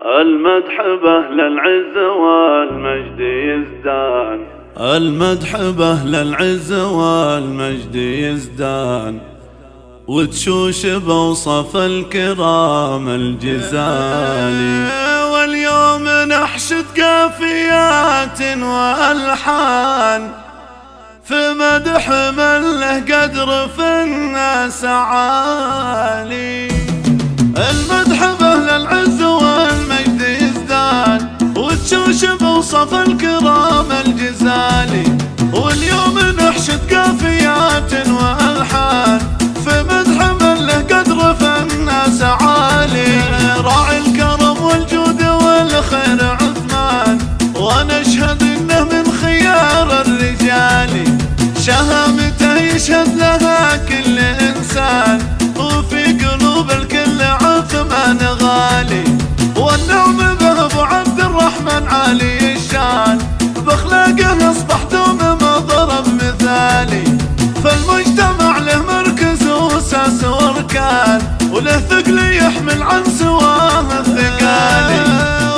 المدح بأهل العز والمجد يزدان، المدح بأهل العز والمجد يزدان، وتشوش بوصف الكرام الجزالي. واليوم نحشد قافيات وألحان في مدح من له قدر في الناس عالي. المدح بأهل العز والمجد يزدان، وتشوش بوصف الكرام الجزالي. واليوم نحشد قافيات وألحان في مدح من له قدر في الناس عالي. راعي الكرم والجود والخير عثمان، ونشهد انه من خيار الرجال. شهامته يشهد لها كل انسان، وفي قلوب الكل عثمان غالي. والنعم به ابو عبد الرحمن عالي الشان، باخلاقه اصبح دوم مضرب مثالي. فالمجتمع له مركز واساس واركان، وله ثقل يحمل عن سواه الثقالي.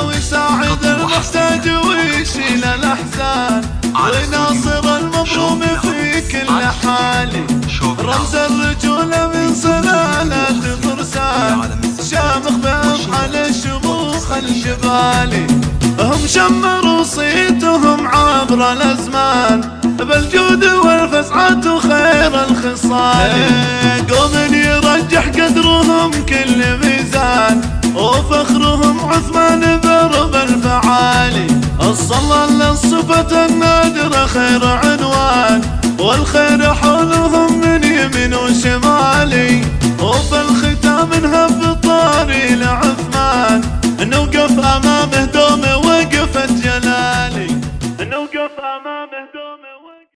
ويساعد المحتاج ويشيل الاحزان، ويناصر المظلوم في كل حالي. رمز الرجولة من سلالة فرسان، شامخ بأفعال الشموخ الجبالي. هم شمروا صيتهم عبر الأزمان بالجود والفزعة وخير الخصال. قوم يرجح قدرهم كل ميزان، وفخرهم عثمان ضرب الفعالي. الصلاة للصفة النادرة خير عنوان، والخير حولهم من يمين وشمالي. وفي الختام نهب الطاري لعثمان، نوقف أمامه دوم وقفة جلالي. نوقف أمامه دوم